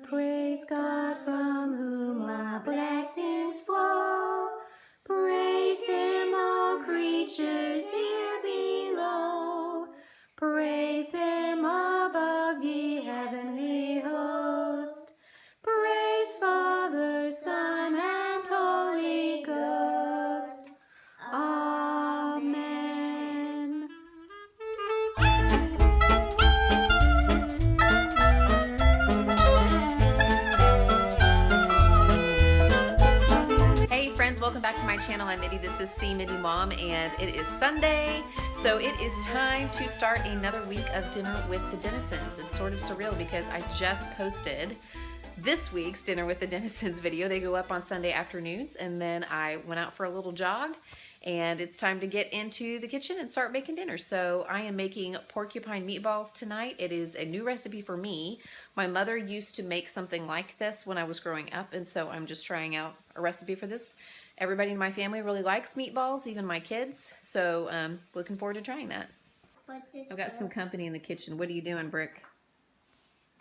Praise God from whom all blessings flow. Praise Him, all creatures here below. Praise Him above, ye heavenly host. Praise Father, Son, and Holy Ghost. Amen. Hey friends, welcome back to my channel. I'm Mitty. This is C Mitty Mom, and it is Sunday, so it is time to start another week of Dinner with the Dennisons. It's sort of surreal because I just posted this week's Dinner with the Dennisons video. They go up on Sunday afternoons, and then I went out for a little jog, and it's time to get into the kitchen and start making dinner. So I am making porcupine meatballs tonight. It is a new recipe for me. My mother used to make something like this when I was growing up, and so I'm just trying out a recipe for this. Everybody in my family really likes meatballs, even my kids, so looking forward to trying that. I've got some company in the kitchen. What are you doing, Brick?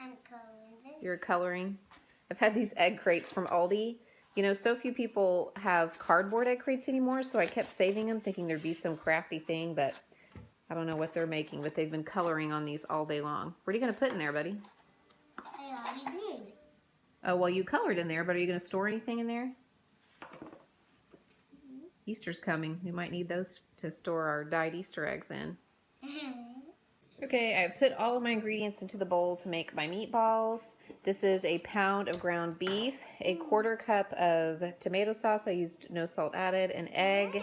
I'm coloring this. You're coloring? I've had these egg crates from Aldi. You know, so few people have cardboard egg crates anymore, so I kept saving them thinking there'd be some crafty thing, but I don't know what they're making, but they've been coloring on these all day long. What are you going to put in there, buddy? I already did. Oh, well, you colored in there, but are you going to store anything in there? Easter's coming. We might need those to store our dyed Easter eggs in. Okay, I put all of my ingredients into the bowl to make my meatballs. This is a pound of ground beef, a quarter cup of tomato sauce. I used no salt added, an egg,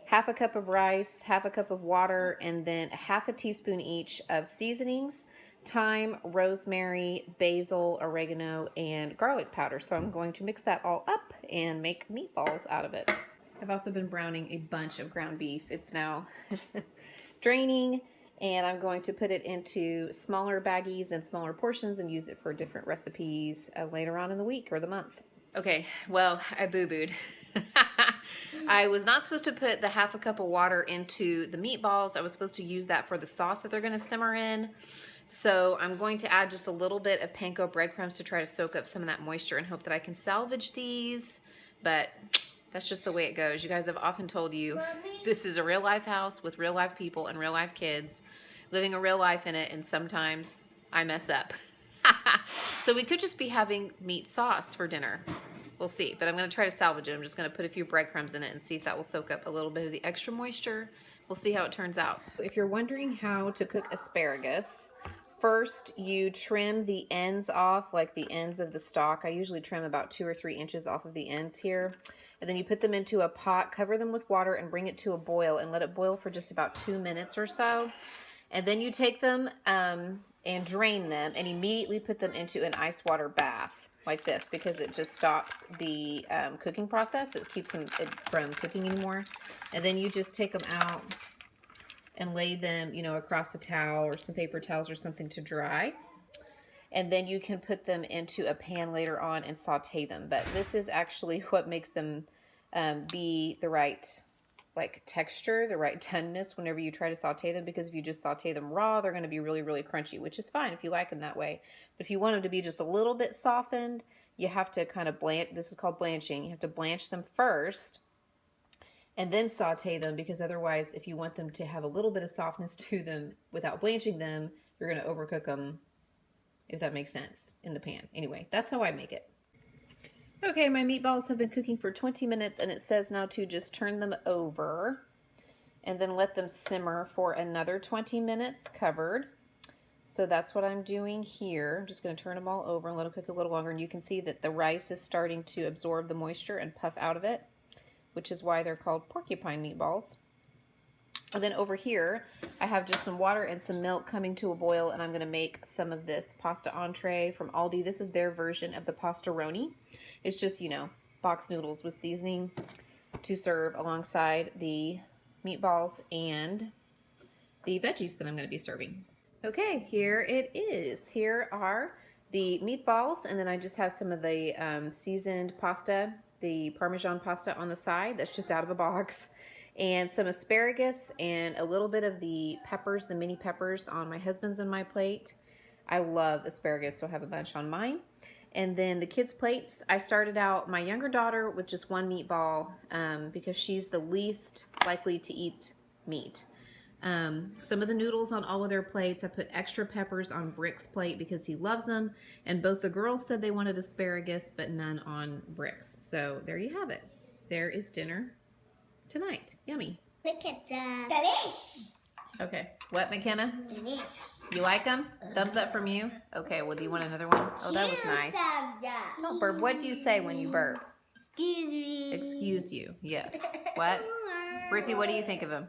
half a cup of rice, half a cup of water, and then half a teaspoon each of seasonings, thyme, rosemary, basil, oregano, and garlic powder. So I'm going to mix that all up and make meatballs out of it. I've also been browning a bunch of ground beef. It's now draining, and I'm going to put it into smaller baggies and smaller portions and use it for different recipes later on in the week or the month. Okay, well, I boo-booed. I was not supposed to put the half a cup of water into the meatballs. I was supposed to use that for the sauce that they're going to simmer in. So I'm going to add just a little bit of panko breadcrumbs to try to soak up some of that moisture and hope that I can salvage these. But that's just the way it goes. You guys have often told you this is a real life house with real life people and real life kids living a real life in it, and sometimes I mess up. So we could just be having meat sauce for dinner. We'll see, but I'm going to try to salvage it. I'm just going to put a few breadcrumbs in it and see if that will soak up a little bit of the extra moisture. We'll see how it turns out. If you're wondering how to cook asparagus, first you trim the ends off, like the ends of the stalk. I usually trim about 2 or 3 inches off of the ends here. And then you put them into a pot, cover them with water, and bring it to a boil and let it boil for just about 2 minutes or so. And then you take them and drain them and immediately put them into an ice water bath like this, because it just stops the cooking process. It keeps them from cooking anymore. And then you just take them out and lay them, you know, across a towel or some paper towels or something to dry. And then you can put them into a pan later on and saute them. But this is actually what makes them be the right texture, the right doneness whenever you try to saute them, because if you just saute them raw, they're going to be really, really crunchy, which is fine if you like them that way. But if you want them to be just a little bit softened, you have to kind of blanch. This is called blanching. You have to blanch them first and then saute them, because otherwise, if you want them to have a little bit of softness to them without blanching them, you're going to overcook them, if that makes sense, in the pan. Anyway, that's how I make it. Okay, my meatballs have been cooking for 20 minutes, and it says now to just turn them over and then let them simmer for another 20 minutes covered. So that's what I'm doing here. I'm just going to turn them all over and let them cook a little longer, and you can see that the rice is starting to absorb the moisture and puff out of it, which is why they're called porcupine meatballs. And then over here, I have just some water and some milk coming to a boil, and I'm going to make some of this pasta entree from Aldi. This is their version of the pastaroni. It's just, you know, box noodles with seasoning to serve alongside the meatballs and the veggies that I'm going to be serving. Okay, here it is. Here are the meatballs, and then I just have some of the seasoned pasta, the Parmesan pasta on the side. That's just out of a box. And some asparagus and a little bit of the peppers, the mini peppers on my husband's and my plate. I love asparagus, so I have a bunch on mine. And then the kids' plates, I started out my younger daughter with just one meatball because she's the least likely to eat meat. Some of the noodles on all of their plates, I put extra peppers on Brick's plate because he loves them. And both the girls said they wanted asparagus, but none on Brick's. So there you have it. There is dinner tonight. Yummy. Look at that. Delish. Okay. What, McKenna? Delish. You like them? Thumbs up from you? Okay, well, do you want another one? Oh, that was nice. Thumbs up. Don't burp. What do you say when you burp? Excuse me. Excuse you. Yes. What? Ruthie, what do you think of them?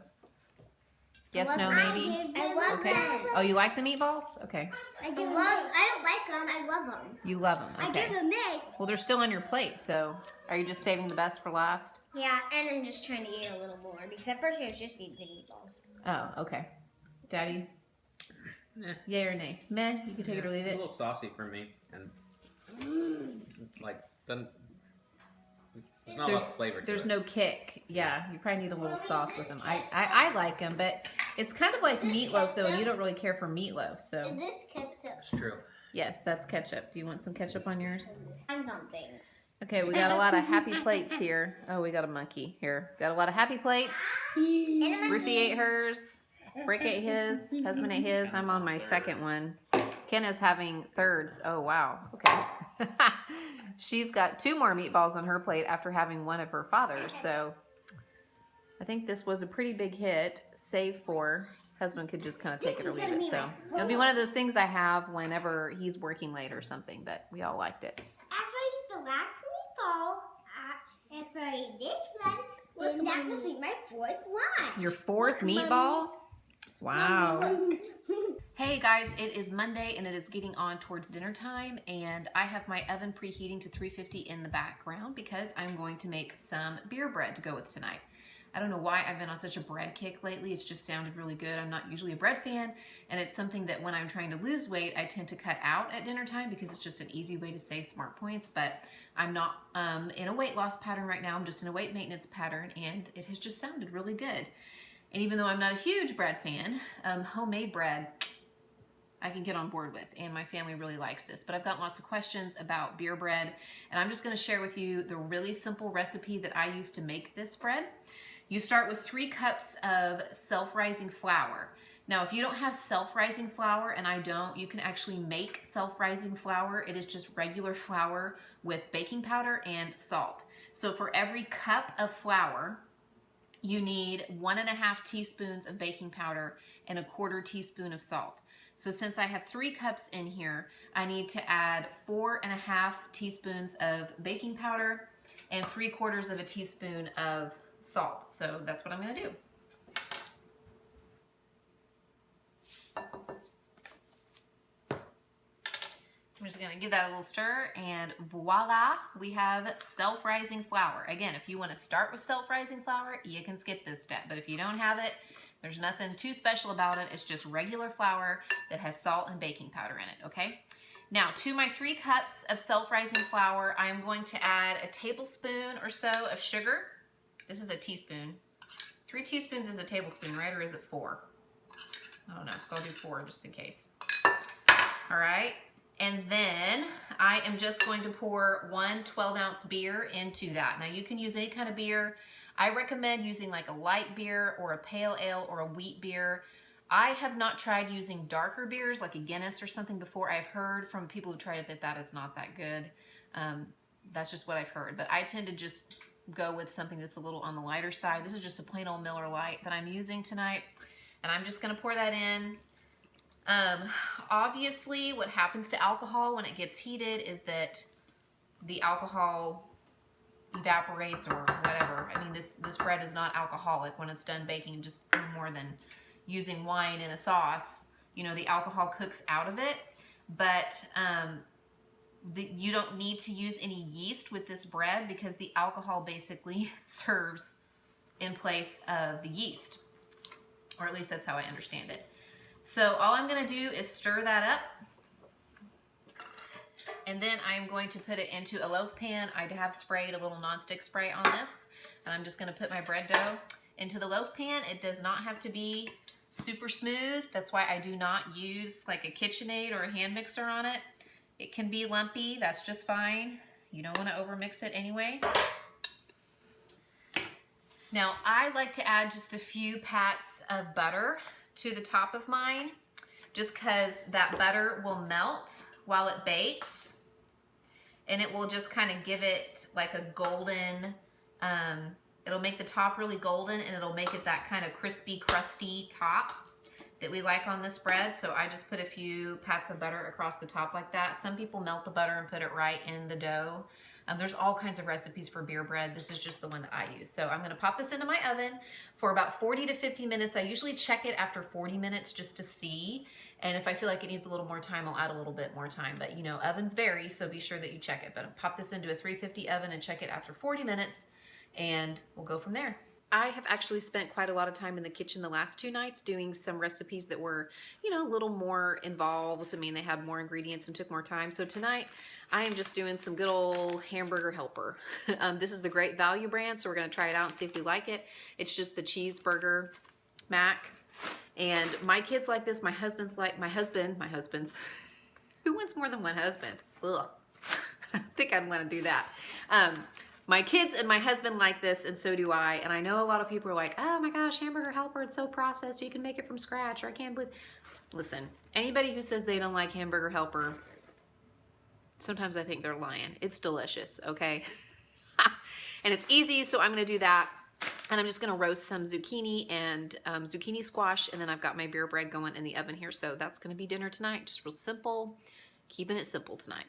Yes, no, I maybe? love Okay. them. Oh, you like the meatballs? Okay. I don't like them. I love them. You love them. I Okay. give them this. Well, they're still on your plate, so are you just saving the best for last? Yeah, and I'm just trying to eat a little more because at first I was just eating the meatballs. Oh, okay. Daddy? Eh, Yay or nay? Meh, you can take it or leave a it. little saucy for me, and like doesn't. There's not a lot of flavor to There's it. no kick. Yeah, you probably need a little sauce with them. I like them, but it's kind of like meatloaf, though, and you don't really care for meatloaf, so. This ketchup. It's true. Yes, that's ketchup. Do you want some ketchup on yours? I'm on things. Okay, we got a lot of happy plates here. Oh, we got a monkey here. Got a lot of happy plates. Ruthie ate hers. Brick ate his. Husband ate his. I'm on my second one. Ken is having thirds. Oh, wow. Okay. She's got 2 more meatballs on her plate after having one of her father's. So I think this was a pretty big hit, save for husband could just kind of take it or leave it. So it'll be one of those things I have whenever he's working late or something, but we all liked it. After I eat the last meatball, after I eat this one, then that will be my 4th one. Your 4th meatball? Wow. Hey guys, it is Monday and it is getting on towards dinner time, and I have my oven preheating to 350 in the background because I'm going to make some beer bread to go with tonight. I don't know why I've been on such a bread kick lately. It's just sounded really good. I'm not usually a bread fan, and it's something that when I'm trying to lose weight, I tend to cut out at dinner time because it's just an easy way to save smart points. But I'm not in a weight loss pattern right now. I'm just in a weight maintenance pattern, and it has just sounded really good. And even though I'm not a huge bread fan, homemade bread I can get on board with, and my family really likes this. But I've got lots of questions about beer bread, and I'm just going to share with you the really simple recipe that I use to make this bread. You start with 3 cups of self-rising flour. Now, if you don't have self-rising flour, and I don't, you can actually make self-rising flour. It is just regular flour with baking powder and salt. So for every cup of flour, you need 1.5 teaspoons of baking powder and 1/4 teaspoon of salt. So since I have 3 cups in here, I need to add 4.5 teaspoons of baking powder and 3/4 teaspoon of salt. So that's what I'm going to do. I'm just going to give that a little stir, and voila, we have self-rising flour. Again, if you want to start with self-rising flour, you can skip this step, but if you don't have it, there's nothing too special about it. It's just regular flour that has salt and baking powder in it, okay? Now, to my 3 cups of self-rising flour, I am going to add a tablespoon or so of sugar. This is a teaspoon. 3 teaspoons is a tablespoon, right? Or is it 4? I don't know, so I'll do 4 just in case. All right. And then I am just going to pour 1 12-ounce beer into that. Now, you can use any kind of beer. I recommend using like a light beer or a pale ale or a wheat beer. I have not tried using darker beers like a Guinness or something before. I've heard from people who tried it that is not that good. That's just what I've heard. But I tend to just go with something that's a little on the lighter side. This is just a plain old Miller Lite that I'm using tonight. And I'm just going to pour that in. Obviously, what happens to alcohol when it gets heated is that the alcohol evaporates or whatever. I mean, this bread is not alcoholic when it's done baking, just no more than using wine in a sauce. You know, the alcohol cooks out of it, but you don't need to use any yeast with this bread because the alcohol basically serves in place of the yeast, or at least that's how I understand it. So all I'm going to do is stir that up, and then I'm going to put it into a loaf pan. I have sprayed a little nonstick spray on this, and I'm just going to put my bread dough into the loaf pan. It does not have to be super smooth. That's why I do not use like a KitchenAid or a hand mixer on it. It can be lumpy, that's just fine. You don't want to overmix it anyway. Now, I like to add just a few pats of butter to the top of mine, just because that butter will melt while it bakes, and it will just kind of give it like a golden, it'll make the top really golden, and it'll make it that kind of crispy, crusty top that we like on this bread. So I just put a few pats of butter across the top like that. Some people melt the butter and put it right in the dough. There's all kinds of recipes for beer bread. This is just the one that I use. So I'm gonna pop this into my oven for about 40 to 50 minutes. I usually check it after 40 minutes just to see. And if I feel like it needs a little more time, I'll add a little bit more time. But you know, ovens vary, so be sure that you check it. But I'll pop this into a 350 oven and check it after 40 minutes, and we'll go from there. I have actually spent quite a lot of time in the kitchen the last 2 nights doing some recipes that were, you know, a little more involved. I mean, they had more ingredients and took more time. So tonight I am just doing some good old hamburger helper. This is the Great Value brand, so we're gonna try it out and see if we like it. It's just the cheeseburger mac. And my kids like this, my husband's, who wants more than one husband? Ugh, I think I'd wanna do that. My kids and my husband like this, and so do I. And I know a lot of people are like, oh my gosh, hamburger helper, it's so processed, you can make it from scratch, or I can't believe. Listen, anybody who says they don't like hamburger helper, sometimes I think they're lying. It's delicious, okay? And it's easy, so I'm gonna do that. And I'm just gonna roast some zucchini and zucchini squash, and then I've got my beer bread going in the oven here. So that's gonna be dinner tonight, just real simple, keeping it simple tonight.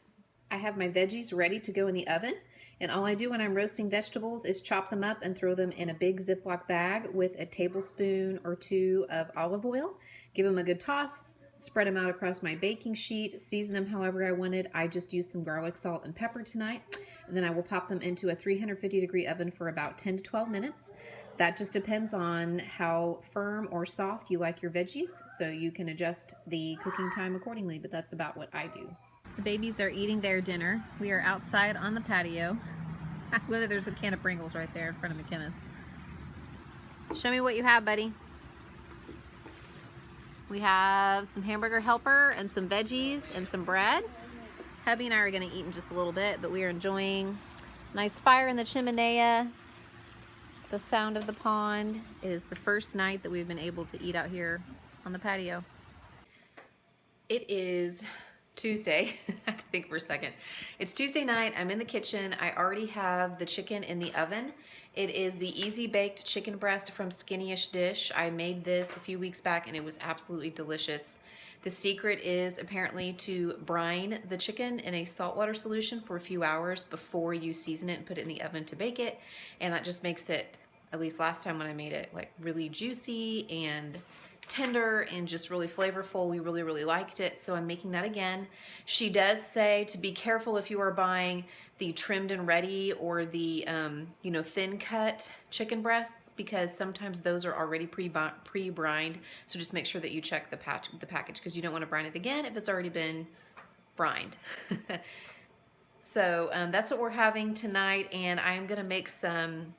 I have my veggies ready to go in the oven. And all I do when I'm roasting vegetables is chop them up and throw them in a big Ziploc bag with a tablespoon or 2 of olive oil. Give them a good toss, spread them out across my baking sheet, season them however I wanted. I just used some garlic, salt, and pepper tonight. And then I will pop them into a 350-degree oven for about 10 to 12 minutes. That just depends on how firm or soft you like your veggies, so you can adjust the cooking time accordingly, but that's about what I do. The babies are eating their dinner. We are outside on the patio. Whether there's a can of Pringles right there in front of McKenna's. Show me what you have, buddy. We have some hamburger helper and some veggies and some bread. Hubby and I are gonna eat in just a little bit, but we are enjoying nice fire in the chimney, the sound of the pond. It is the first night that we've been able to eat out here on the patio. It is Tuesday. I have to think for a second. It's Tuesday night. I'm in the kitchen. I already have the chicken in the oven. It is the easy baked chicken breast from Skinnyish Dish. I made this a few weeks back and it was absolutely delicious. The secret is apparently to brine the chicken in a saltwater solution for a few hours before you season it and put it in the oven to bake it. And that just makes it, at least last time when I made it, like really juicy and tender and just really flavorful. We really liked it, so I'm making that again. She does say to be careful if you are buying the trimmed and ready or the you know, thin cut chicken breasts, because sometimes those are already pre-brined, so just make sure that you check the package, because you don't want to brine it again if it's already been brined. So that's what we're having tonight, and I'm gonna make some,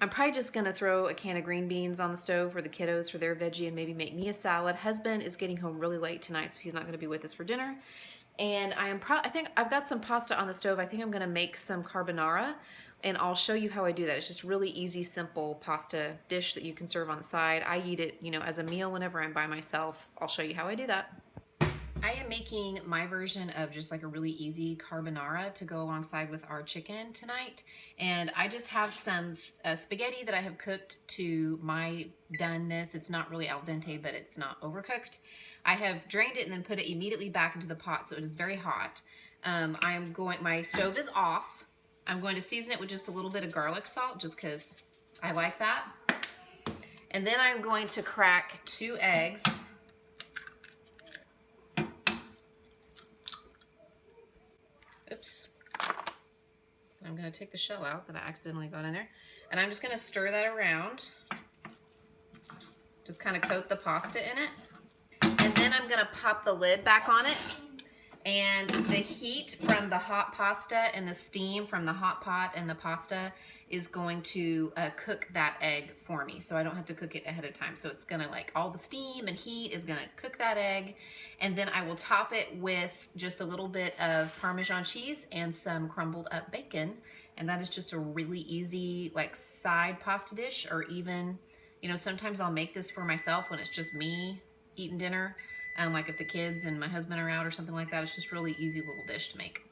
I'm probably just gonna throw a can of green beans on the stove for the kiddos for their veggie and maybe make me a salad. Husband is getting home really late tonight, so he's not gonna be with us for dinner. And I think I've got some pasta on the stove. I think I'm gonna make some carbonara, and I'll show you how I do that. It's just really easy, simple pasta dish that you can serve on the side. I eat it, you know, as a meal whenever I'm by myself. I'll show you how I do that. I am making my version of just like a really easy carbonara to go alongside with our chicken tonight. And I just have some spaghetti that I have cooked to my doneness. It's not really al dente, but it's not overcooked. I have drained it and then put it immediately back into the pot, so it is very hot. My stove is off. I'm going to season it with just a little bit of garlic salt, just because I like that. And then I'm going to crack 2 eggs. Oops. I'm going to take the shell out that I accidentally got in there. And I'm just going to stir that around. Just kind of coat the pasta in it. And then I'm going to pop the lid back on it. And the heat from the hot pasta and the steam from the hot pot and the pasta is going to cook that egg for me. So I don't have to cook it ahead of time. So it's gonna, like, all the steam and heat is gonna cook that egg. And then I will top it with just a little bit of Parmesan cheese and some crumbled up bacon. And that is just a really easy, like, side pasta dish. Or even, you know, sometimes I'll make this for myself when it's just me eating dinner. Like if the kids and my husband are out or something like that. It's just really easy little dish to make.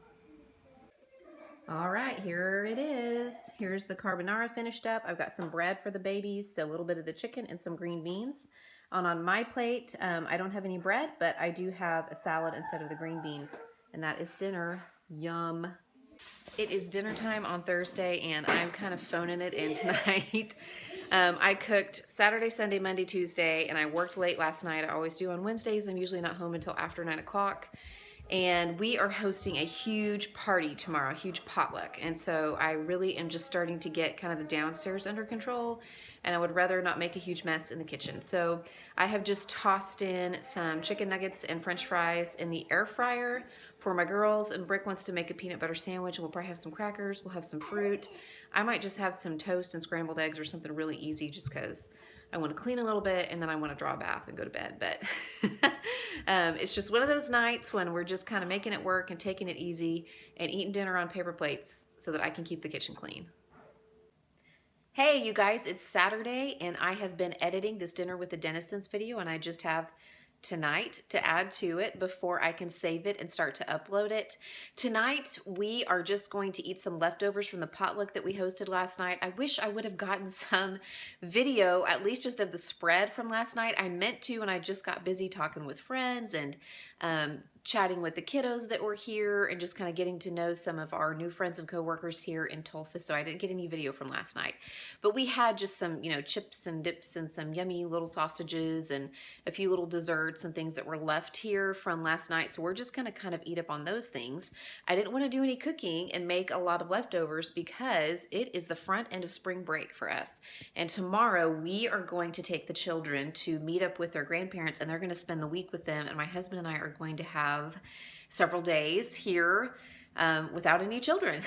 All right, here it is. Here's the carbonara finished up. I've got some bread for the babies, so a little bit of the chicken and some green beans. On my plate, I don't have any bread, but I do have a salad instead of the green beans. And that is dinner. Yum. It is dinner time on Thursday, and I'm kind of phoning it in tonight. I cooked Saturday, Sunday, Monday, Tuesday, and I worked late last night. I always do on Wednesdays. I'm usually not home until after 9 o'clock. And we are hosting a huge party tomorrow, a huge potluck. And so I really am just starting to get kind of the downstairs under control, and I would rather not make a huge mess in the kitchen. So I have just tossed in some chicken nuggets and french fries in the air fryer for my girls, and Brick wants to make a peanut butter sandwich, and we'll probably have some crackers, we'll have some fruit. I might just have some toast and scrambled eggs or something really easy, just because I want to clean a little bit and then I want to draw a bath and go to bed. But it's just one of those nights when we're just kind of making it work and taking it easy and eating dinner on paper plates so that I can keep the kitchen clean. Hey, you guys, it's Saturday and I have been editing this Dinner with the Dennisons video, and I just have tonight to add to it before I can save it and start to upload it. Tonight, we are just going to eat some leftovers from the potluck that we hosted last night. I wish I would have gotten some video, at least just of the spread from last night. I meant to, and I just got busy talking with friends and chatting with the kiddos that were here and just kind of getting to know some of our new friends and coworkers here in Tulsa. So I didn't get any video from last night, but we had just some, you know, chips and dips and some yummy little sausages and a few little desserts and things that were left here from last night. So we're just going to kind of eat up on those things. I didn't want to do any cooking and make a lot of leftovers because it is the front end of spring break for us. And tomorrow we are going to take the children to meet up with their grandparents, and they're going to spend the week with them. And my husband and I are going to have several days here without any children.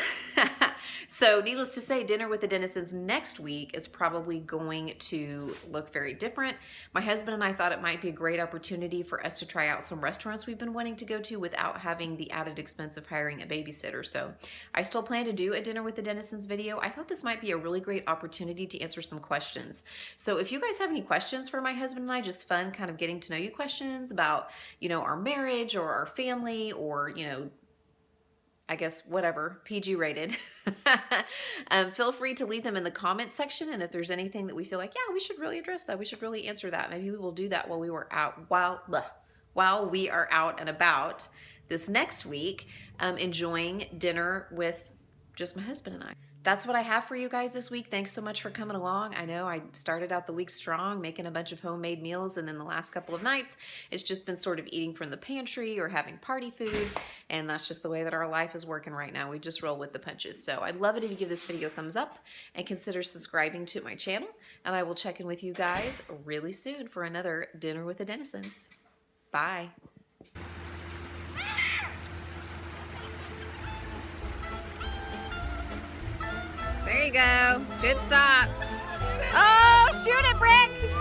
So needless to say, Dinner with the Dennisons next week is probably going to look very different. My husband and I thought it might be a great opportunity for us to try out some restaurants we've been wanting to go to without having the added expense of hiring a babysitter. So I still plan to do a Dinner with the Dennisons video. I thought this might be a really great opportunity to answer some questions. So if you guys have any questions for my husband and I, just fun kind of getting to know you questions about, you know, our marriage or our family, or, you know, I guess whatever, PG rated, feel free to leave them in the comments section. And if there's anything that we feel like, yeah, we should really address that, we should really answer that, maybe we will do that while we were out, while we are out and about this next week, enjoying dinner with just my husband and I. That's what I have for you guys this week. Thanks so much for coming along. I know I started out the week strong, making a bunch of homemade meals, and then the last couple of nights, it's just been sort of eating from the pantry or having party food, and that's just the way that our life is working right now. We just roll with the punches. So I'd love it if you give this video a thumbs up and consider subscribing to my channel, and I will check in with you guys really soon for another Dinner with the Dennisons. Bye. There you go. Good stop. Oh, shoot it, Brick!